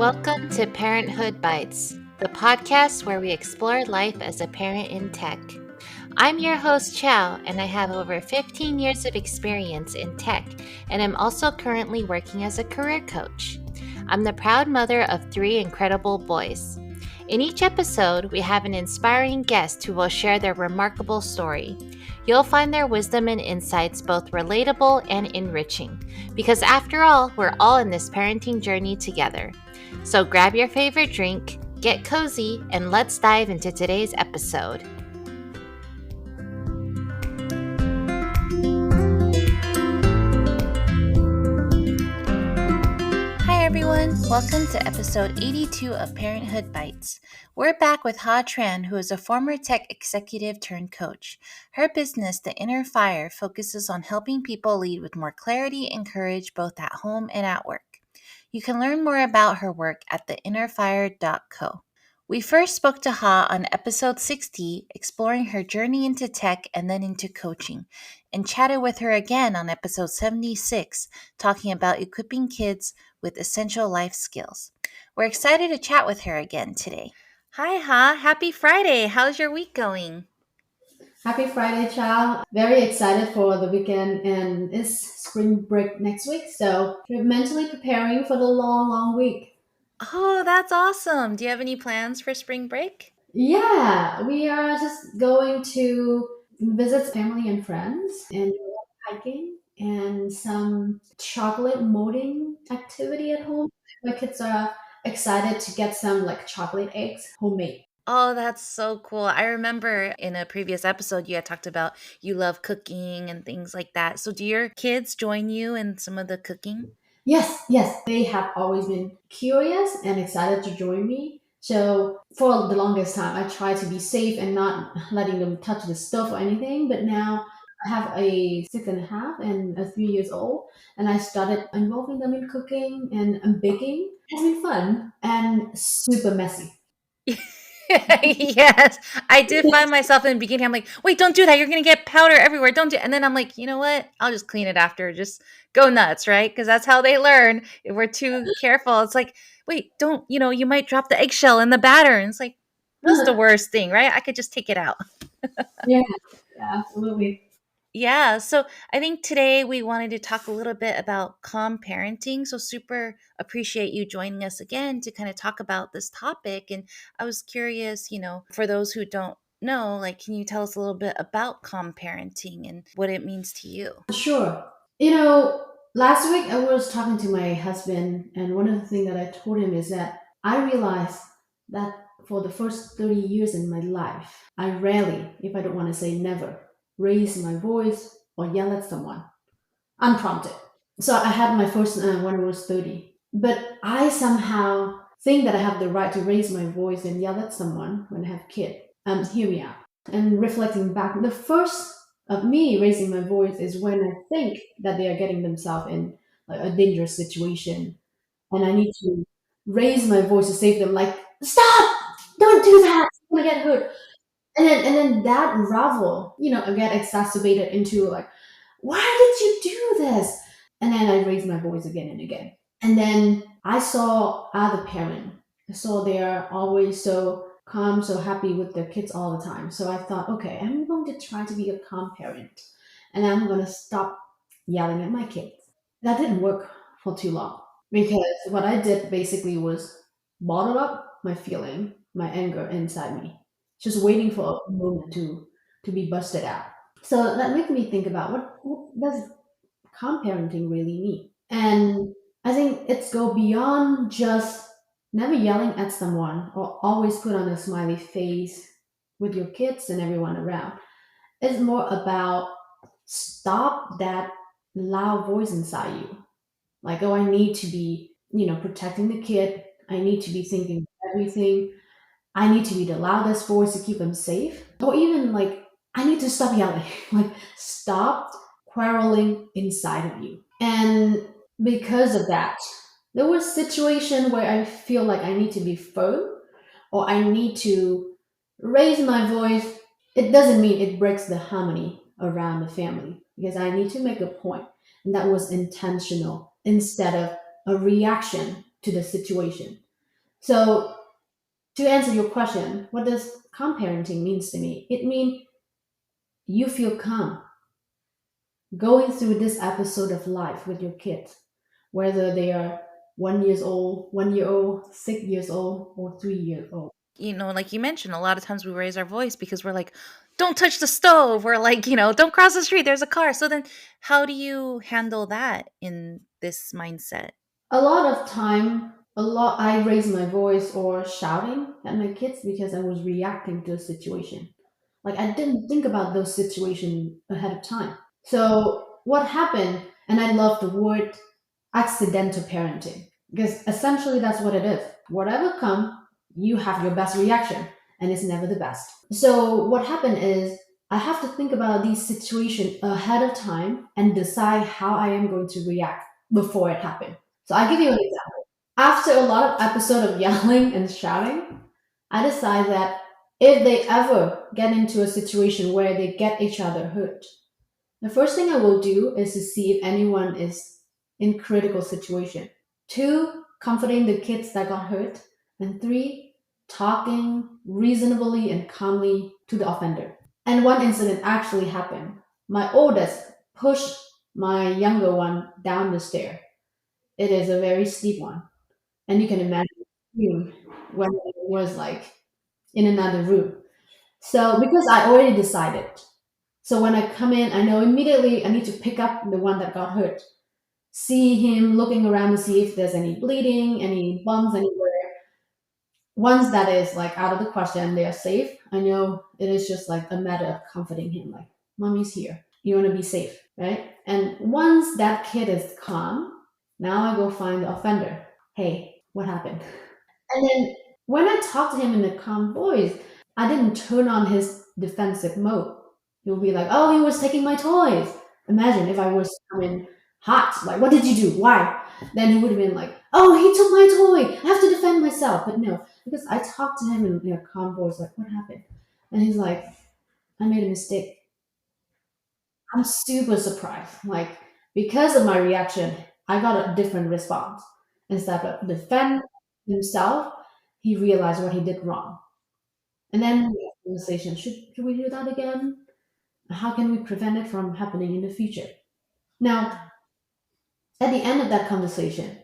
Welcome to Parenthood Bites, the podcast where we explore life as a parent in tech. I'm your host, Chow, and I have over 15 years of experience in tech, and I'm also currently working as a career coach. I'm the proud mother of 3 incredible boys. In each episode, we have an inspiring guest who will share their remarkable story. You'll find their wisdom and insights both relatable and enriching, because after all, we're all in this parenting journey together. So grab your favorite drink, get cozy, and let's dive into today's episode. Hi everyone, welcome to episode 82 of Parenthood Bites. We're back with Tran, who is a former tech executive turned coach. Her business, The Inner Fire, focuses on helping people lead with more clarity and courage both at home and at work. You can learn more about her work at theinnerfire.co. We first spoke to Ha on episode 60, exploring her journey into tech and then into coaching, and chatted with her again on episode 76, talking about equipping kids with essential life skills. We're excited to chat with her again today. Hi, Ha. Happy Friday. How's your week going? Happy Friday, child. Very excited for the weekend, and it's spring break next week, so we're mentally preparing for the long week. Oh, that's awesome. Do you have any plans for spring break? Yeah, we are just going to visit family and friends and hiking and some chocolate molding activity at home. My kids are excited to get some like chocolate eggs homemade. Oh, that's so cool. I remember in a previous episode you had talked about you love cooking and things like that. So do your kids join you in some of the cooking? Yes, they have always been curious and excited to join me. So for the longest time, I tried to be safe and not letting them touch the stove or anything. But now I have a 6.5 and a 3 years old, and I started involving them in cooking and baking. It's been fun and super messy. Yes, I did find myself in the beginning. I'm like, wait, don't do that. You're gonna get powder everywhere. Don't do. And then I'm like, you know what? I'll just clean it after. Just go nuts, right? Because that's how they learn. If we're too careful, it's like, wait, don't. You might drop the eggshell in the batter. And it's like, what's the worst thing, right? I could just take it out. Yeah, yeah, absolutely. Yeah, so I think today we wanted to talk a little bit about calm parenting. So, super appreciate you joining us again to kind of talk about this topic. And I was curious, for those who don't know, like, can you tell us a little bit about calm parenting and what it means to you? Sure. You know, last week I was talking to my husband, and one of the things that I told him is that I realized that for the first 30 years in my life, I rarely, if I don't want to say never, raise my voice or yell at someone unprompted. So I had my first when I was 30. But I somehow think that I have the right to raise my voice and yell at someone when I have a kid. Hear me out. And reflecting back, the first of me raising my voice is when I think that they are getting themselves in like, a dangerous situation, and I need to raise my voice to save them. Like, stop! Don't do that! I'm gonna get hurt. And then that ravel, I get exacerbated into like, why did you do this? And then I raise my voice again and again. And then I saw other parents. I saw they are always so calm, so happy with their kids all the time. So I thought, okay, I'm going to try to be a calm parent. And I'm going to stop yelling at my kids. That didn't work for too long because what I did basically was bottle up my feeling, my anger inside me, just waiting for a moment to be busted out. So that made me think about what does calm parenting really mean? And I think it's go beyond just never yelling at someone or always put on a smiley face with your kids and everyone around. It's more about stop that loud voice inside you. Like, oh, I need to be, protecting the kid. I need to be thinking of everything. I need to be the loudest voice to keep them safe. Or even like, I need to stop yelling. Like, stop quarreling inside of you. And because of that, there was situation where I feel like I need to be firm or I need to raise my voice. It doesn't mean it breaks the harmony around the family because I need to make a point, and that was intentional instead of a reaction to the situation. So to answer your question, what does calm parenting means to me? It means you feel calm going through this episode of life with your kids, whether they are 1 years old, 1 year old, 6 years old, or 3 years old. Like you mentioned, a lot of times we raise our voice because we're like, don't touch the stove, or like, don't cross the street, there's a car. So then how do you handle that in this mindset? A lot of time, a lot I raise my voice or shouting at my kids because I was reacting to a situation. Like I didn't think about those situations ahead of time. So what happened, and I love the word accidental parenting because essentially that's what it is. Whatever come, you have your best reaction, and it's never the best. So what happened is I have to think about these situations ahead of time and decide how I am going to react before it happened. So I give you an example. After a lot of episode of yelling and shouting, I decide that if they ever get into a situation where they get each other hurt, the first thing I will do is to see if anyone is in critical situation. Two, comforting the kids that got hurt. And three, talking reasonably and calmly to the offender. And one incident actually happened. My oldest pushed my younger one down the stair. It is a very steep one. And you can imagine when it was like in another room. So because I already decided, so when I come in, I know immediately I need to pick up the one that got hurt, see him looking around to see if there's any bleeding, any bumps anywhere. Once that is like out of the question, they are safe. I know it is just like a matter of comforting him, like, mommy's here. You want to be safe, right? And once that kid is calm, now I go find the offender. Hey, what happened? And then when I talk to him in a calm voice, I didn't turn on his defensive mode. He'll be like, "Oh, he was taking my toys." Imagine if I was coming hot, like, "What did you do? Why?" Then he would have been like, "Oh, he took my toy. I have to defend myself." But no, because I talked to him in a calm voice, like, "What happened?" And he's like, "I made a mistake." I'm super surprised. Like, because of my reaction, I got a different response. Instead of defend himself, he realized what he did wrong. And then we have a conversation, should we do that again? How can we prevent it from happening in the future? Now, at the end of that conversation,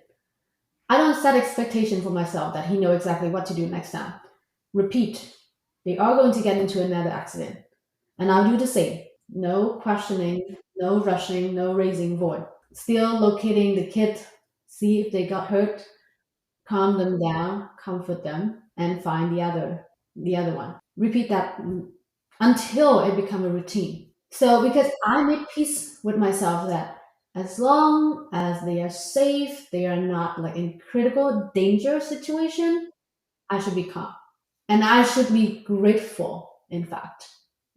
I don't set expectation for myself that he know exactly what to do next time. Repeat. They are going to get into another accident. And I'll do the same. No questioning, no rushing, no raising voice. Still locating the kid, see if they got hurt, calm them down, comfort them, and find the other one. Repeat that until it become a routine. So because I made peace with myself that as long as they are safe, they are not like in critical danger situation, I should be calm. And I should be grateful, in fact,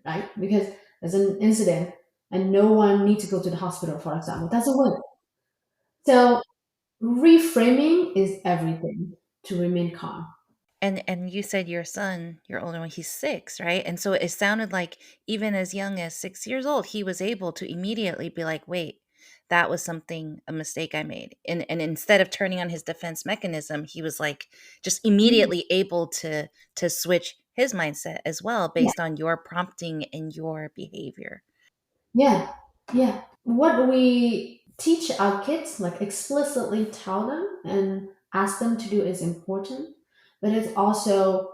right? Because there's an incident and no one needs to go to the hospital, for example. That's a win. So reframing is everything to remain calm. And you said your son, your older one, he's 6, right? And so it sounded like even as young as 6 years old, he was able to immediately be like, "Wait, that was something a mistake I made." And instead of turning on his defense mechanism, he was like just Mm. immediately able to switch his mindset as well Yeah, based on your prompting and your behavior. yeah, yeah. What we teach our kids, like explicitly tell them and ask them to do is important, but it's also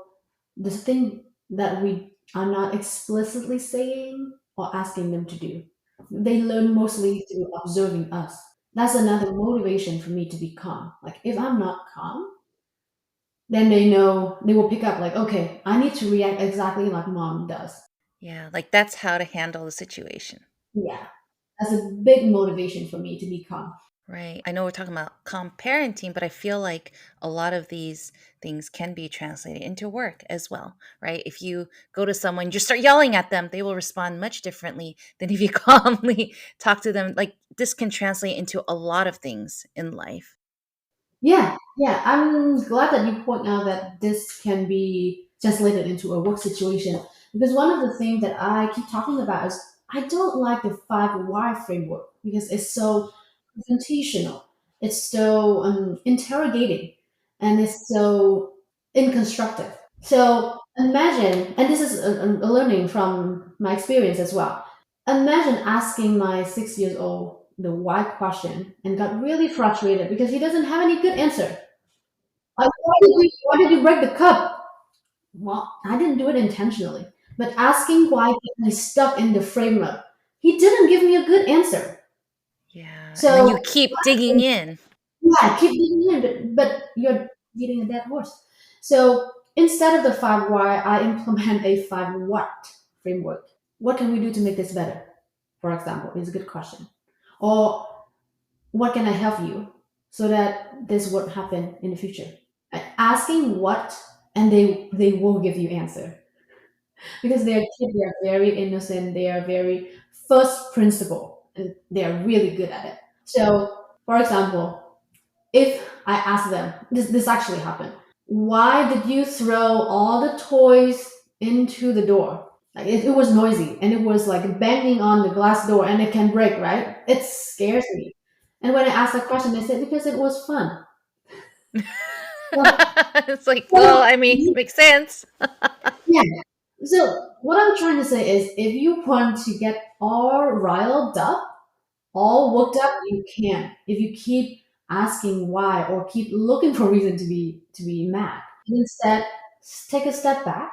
the thing that we are not explicitly saying or asking them to do. They learn mostly through observing us. That's another motivation for me to be calm. Like if I'm not calm, then they know they will pick up like, okay, I need to react exactly like mom does. Yeah, like that's how to handle the situation. Yeah. That's a big motivation for me to be calm. Right. I know we're talking about calm parenting, but I feel like a lot of these things can be translated into work as well, right? If you go to someone, you just start yelling at them, they will respond much differently than if you calmly talk to them. Like this can translate into a lot of things in life. Yeah, yeah. I'm glad that you point out that this can be translated into a work situation because one of the things that I keep talking about is I don't like the 5 why framework because it's so confrontational, it's so interrogating, and it's so inconstructive. So imagine, and this is a learning from my experience as well. Imagine asking my 6 years old the why question and got really frustrated because he doesn't have any good answer. Like, why did you break the cup? Well, I didn't do it intentionally. But asking why he stuck in the framework, he didn't give me a good answer. Yeah. And then So you keep digging in. yeah, keep digging in, but you're beating a dead horse. So instead of the five why, I implement a five what framework. What can we do to make this better? For example, is a good question. Or what can I help you so that this won't happen in the future? Asking what, and they will give you answer because they're kids. They are very innocent. They are very first principle, and they are really good at it. So, for example, if I ask them, this actually happened. Why did you throw all the toys into the door? Like it was noisy and it was like banging on the glass door and it can break, right? It scares me. And when I asked that question, they said because it was fun. Well, It's like, well, well, I mean, makes sense. yeah. So what I'm trying to say is, if you want to get all riled up, all worked up, you can. If you keep asking why or keep looking for reason to be mad, instead take a step back,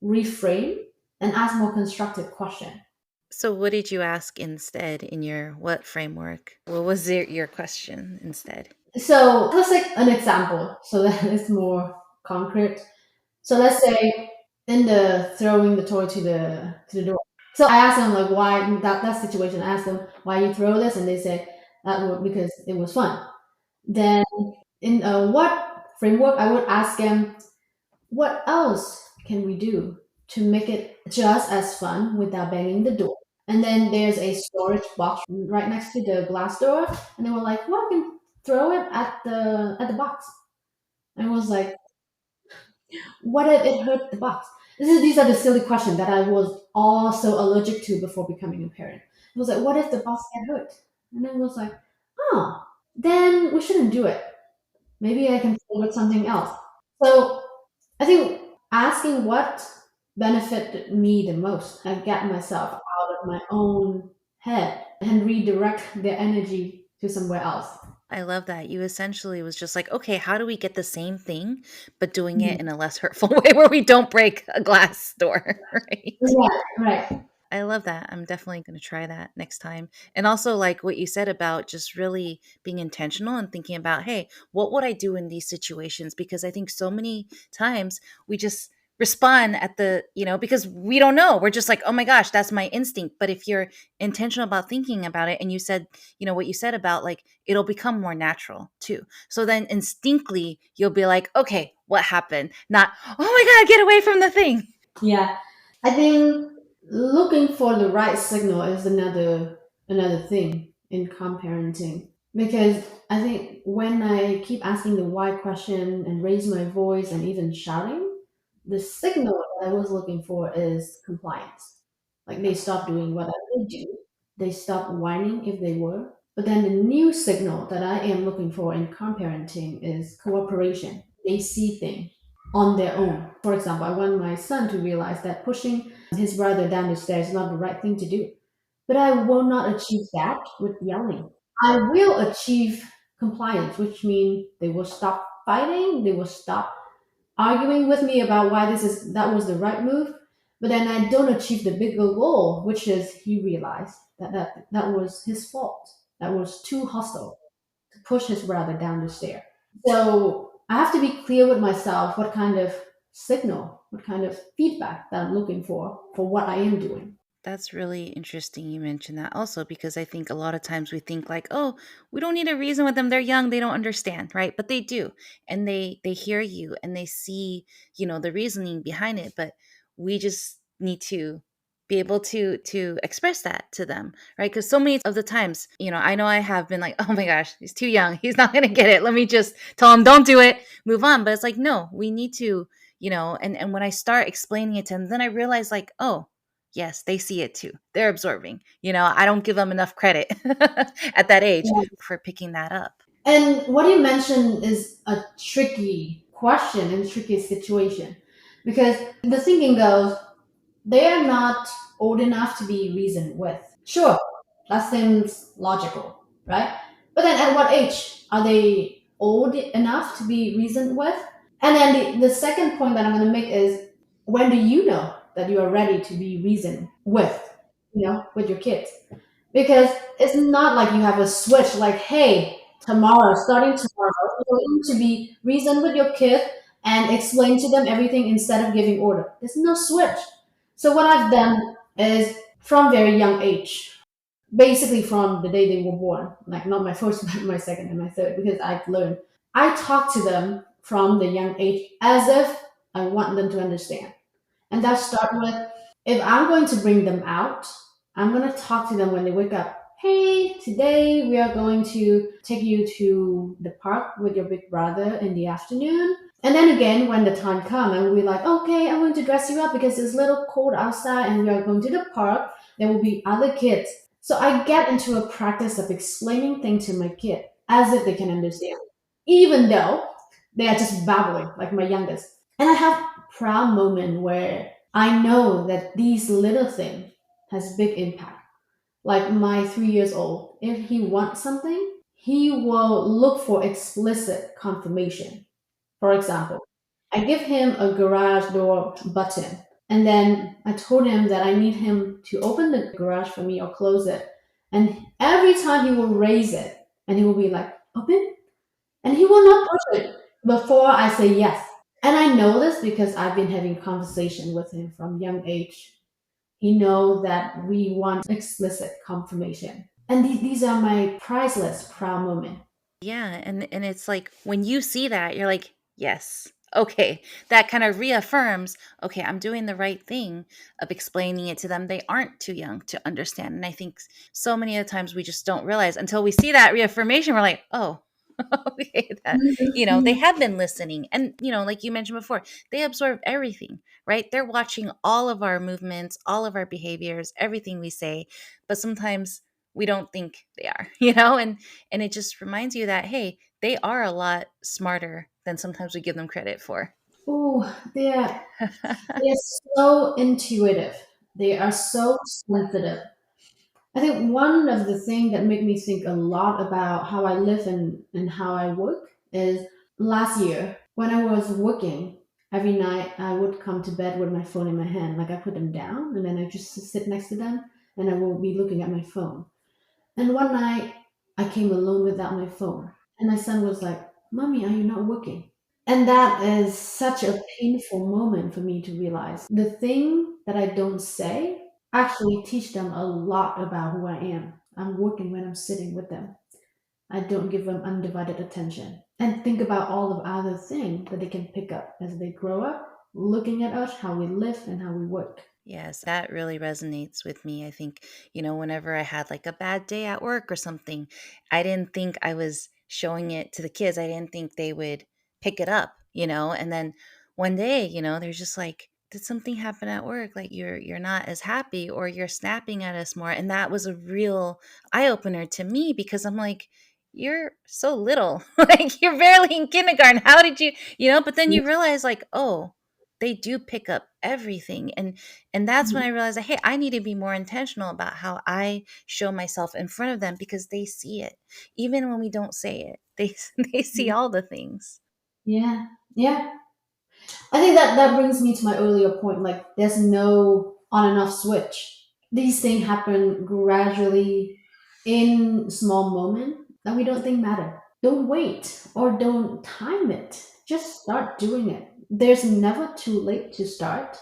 reframe, and ask more constructive question. So, what did you ask instead in your what framework? What was your question instead? So let's take an example so that it's more concrete. So let's say in the throwing the toy to the door. So I asked them like why that situation. I asked them why you throw this, and they said because it was fun. Then in what framework I would ask them what else can we do to make it just as fun without banging the door. And then there's a storage box right next to the glass door, and they were like, "Well, I can throw it at the box." And I was like, what if it hurt the box? These are the silly questions that I was also allergic to before becoming a parent. It was like, what if the box get hurt? And then it was like, oh, then we shouldn't do it. Maybe I can play with something else. So I think asking what benefited me the most, I get myself out of my own head and redirect the energy to somewhere else. I love that. You essentially was just like, okay, how do we get the same thing, but doing it Mhm. in a less hurtful way where we don't break a glass door, right? Right, right. I love that. I'm definitely going to try that next time. And also, like what you said about just really being intentional and thinking about, hey, what would I do in these situations? Because I think so many times we just respond at because we don't know. We're just like, oh my gosh, that's my instinct. But if you're intentional about thinking about it and you said, what you said about like, it'll become more natural too. So then instinctively, you'll be like, okay, what happened? Not, oh my God, get away from the thing. Yeah. I think looking for the right signal is another thing in co-parenting because I think when I keep asking the why question and raise my voice and even shouting, the signal that I was looking for is compliance. Like they stop doing what I would do, they stop whining if they were. But then the new signal that I am looking for in co-parenting is cooperation. They see things on their own. For example, I want my son to realize that pushing his brother down the stairs is not the right thing to do. But I will not achieve that with yelling. I will achieve compliance, which means they will stop fighting, they will stop arguing with me about why that was the right move. But then I don't achieve the bigger goal, which is he realized that was his fault. That was too hostile to push his brother down the stair. So I have to be clear with myself what kind of signal, what kind of feedback that I'm looking for what I am doing. That's really interesting you mentioned that also because I think a lot of times we think like, "Oh, we don't need a reason with them. They're young, they don't understand," right? But they do. And they hear you and they see, the reasoning behind it, but we just need to be able to express that to them, right? Cuz so many of the times, I know I have been like, "Oh my gosh, he's too young. He's not going to get it. Let me just tell him don't do it. Move on." But it's like, "No, we need to, and when I start explaining it to them, then I realize like, "Oh, yes, they see it too. They're absorbing. I don't give them enough credit at that age for picking that up." And what you mentioned is a tricky question in tricky situation. Because the thinking goes, they are not old enough to be reasoned with. Sure, that seems logical, right? But then at what age are they old enough to be reasoned with? And then the second point that I'm going to make is, when do you know that you are ready to be reasoned with, with your kids? Because it's not like you have a switch like, hey, tomorrow, starting tomorrow, you're going to be reasoned with your kid and explain to them everything instead of giving order. There's no switch. So what I've done is, from very young age, basically from the day they were born, like not my first, but my second and my third, because I've learned. I talk to them from the young age as if I want them to understand. And that start with, if I'm going to bring them out, I'm going to talk to them when they wake up. Hey, today we are going to take you to the park with your big brother in the afternoon. And then again, when the time comes, and we're like, okay, I'm going to dress you up because it's a little cold outside and we are going to the park. There will be other kids. So I get into a practice of explaining things to my kid as if they can understand, even though they are just babbling, like my youngest. And I have proud moment where I know that these little thing has big impact. Like my 3 years old, if he wants something, he will look for explicit confirmation. For example, I give him a garage door button, and then I told him that I need him to open the garage for me or close it. And every time he will raise it, and he will be like, open, and he will not push it before I say yes. And I know this because I've been having conversation with him from young age. He knows that we want explicit confirmation. And these are my priceless proud moment. Yeah, and it's like when you see that, you're like, "Yes. Okay." That kind of reaffirms, "Okay, I'm doing the right thing of explaining it to them. They aren't too young to understand." And I think so many of the times we just don't realize until we see that reaffirmation, we're like, "Oh, okay, that, they Mhm. have been listening." And, like you mentioned before, they absorb everything, right? They're watching all of our movements, all of our behaviors, everything we say, but sometimes we don't think they are, and it just reminds you that, hey, they are a lot smarter than sometimes we give them credit for. Oh, they're so intuitive. They are so sensitive. I think one of the things that make me think a lot about how I live and how I work is, last year when I was working, every night I would come to bed with my phone in my hand. Like I put them down and then I just sit next to them and I will be looking at my phone. And one night I came alone without my phone. And my son was like, Mommy, are you not working? And that is such a painful moment for me to realize. The thing that I don't say actually teach them a lot about who I am. I'm working when I'm sitting with them. I don't give them undivided attention. And think about all of other things that they can pick up as they grow up, looking at us, how we live and how we work. Yes, that really resonates with me. I think, whenever I had like a bad day at work or something, I didn't think I was showing it to the kids. I didn't think they would pick it up, and then one day, they're just like, did something happen at work? Like you're not as happy or you're snapping at us more. And that was a real eye opener to me because I'm like, you're so little. Like you're barely in kindergarten. How did but then you realize like, oh, they do pick up everything. And that's when I realized that, hey, I need to be more intentional about how I show myself in front of them because they see it. Even when we don't say it, they they see all the things. Yeah, yeah. I think that brings me to my earlier point. Like, there's no on and off switch. These things happen gradually in small moments that we don't think matter. Don't wait or don't time it. Just start doing it. There's never too late to start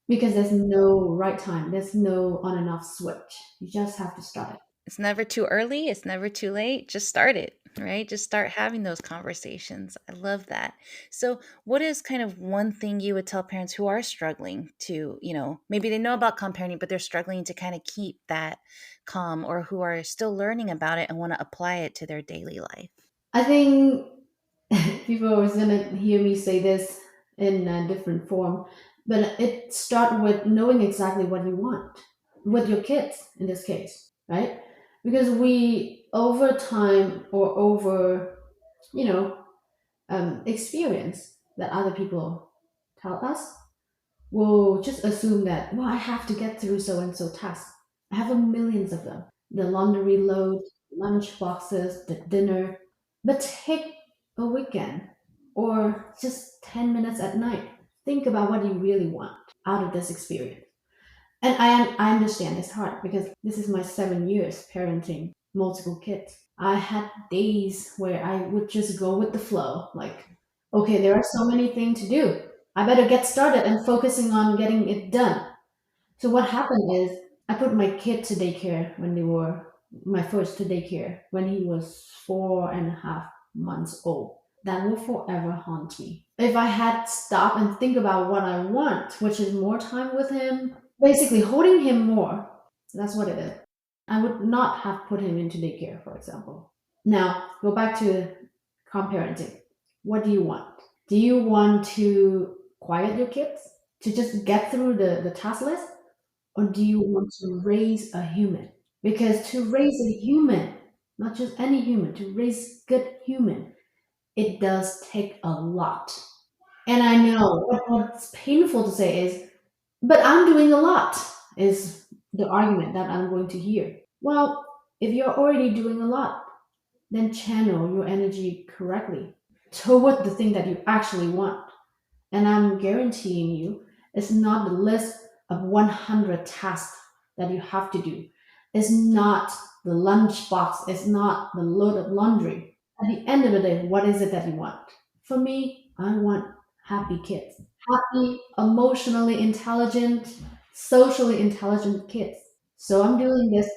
because there's no right time. There's no on and off switch. You just have to start it. It's never too early, it's never too late. Just start it, right? Just start having those conversations. I love that. So, what is kind of one thing you would tell parents who are struggling to, maybe they know about co-parenting, but they're struggling to kind of keep that calm, or who are still learning about it and want to apply it to their daily life? I think people are always gonna hear me say this in a different form, but it start with knowing exactly what you want with your kids in this case, right? Because we over time or over, experience, that other people tell us, we'll just assume that, well, I have to get through so and so tasks. I have a millions of them. The laundry load, lunch boxes, the dinner. But take a weekend or just 10 minutes at night. Think about what you really want out of this experience. And I understand it's hard because this is my 7 years parenting multiple kids. I had days where I would just go with the flow, like, okay, there are so many things to do. I better get started and focusing on getting it done. So what happened is I put my kid to daycare when they were my first to daycare when he was 4.5 months old. That will forever haunt me. If I had stopped and think about what I want, which is more time with him, basically holding him more, that's what it is. I would not have put him into daycare, for example. Now, go back to co-parenting. What do you want? Do you want to quiet your kids to just get through the task list? Or do you want to raise a human? Because to raise a human, not just any human, to raise good human, it does take a lot. And I know what's painful to say is, but I'm doing a lot, is the argument that I'm going to hear. Well, if you're already doing a lot, then channel your energy correctly toward the thing that you actually want. And I'm guaranteeing you, it's not the list of 100 tasks that you have to do. It's not the lunchbox. It's not the load of laundry. At the end of the day, what is it that you want? For me, I want happy kids. Happy, emotionally intelligent, socially intelligent kids. So I'm doing this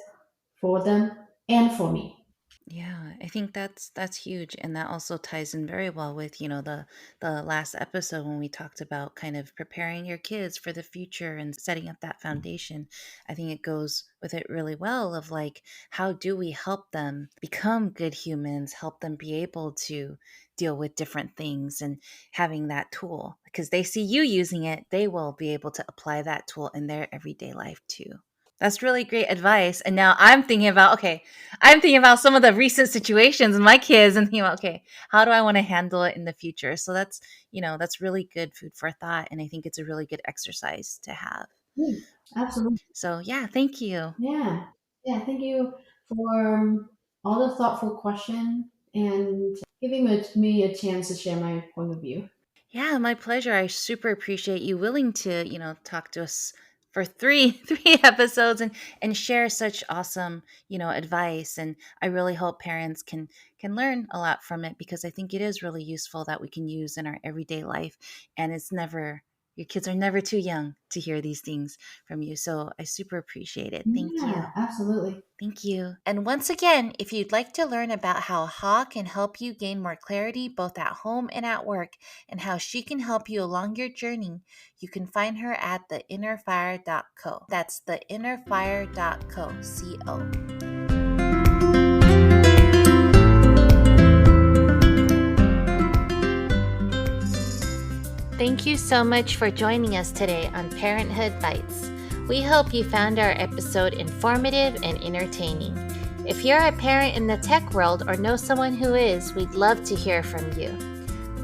for them and for me. Yeah, I think that's huge, and that also ties in very well with, the last episode when we talked about kind of preparing your kids for the future and setting up that foundation. I think it goes with it really well of like, how do we help them become good humans, help them be able to deal with different things and having that tool, because they see you using it, they will be able to apply that tool in their everyday life too. That's really great advice. And now I'm thinking about some of the recent situations with my kids and thinking about, okay, how do I want to handle it in the future? So that's really good food for thought. And I think it's a really good exercise to have. Yeah, absolutely. So yeah, thank you. Yeah. Yeah. Thank you for all the thoughtful question and giving me a chance to share my point of view. Yeah, my pleasure. I super appreciate you willing to, talk to us for three three episodes and share such awesome, advice. And I really hope parents can learn a lot from it because I think it is really useful that we can use in our everyday life. And it's never your kids are never too young to hear these things from you. So I super appreciate it. Thank you. Yeah, absolutely. Thank you. And once again, if you'd like to learn about how Ha can help you gain more clarity both at home and at work, and how she can help you along your journey, you can find her at theinnerfire.co. That's theinnerfire.co. C-O. Thank you so much for joining us today on Parenthood Bites. We hope you found our episode informative and entertaining. If you're a parent in the tech world or know someone who is, we'd love to hear from you.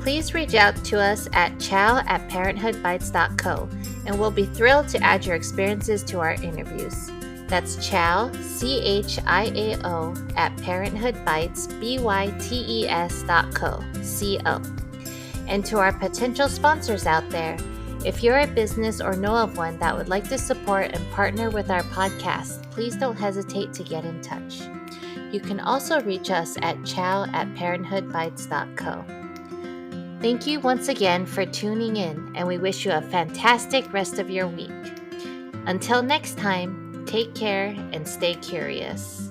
Please reach out to us at chow@parenthoodbites.co, and we'll be thrilled to add your experiences to our interviews. That's chow, CHIAO, at parenthoodbites.co, C-O. And to our potential sponsors out there, if you're a business or know of one that would like to support and partner with our podcast, please don't hesitate to get in touch. You can also reach us at chow@parenthoodbites.co. Thank you once again for tuning in, and we wish you a fantastic rest of your week. Until next time, take care and stay curious.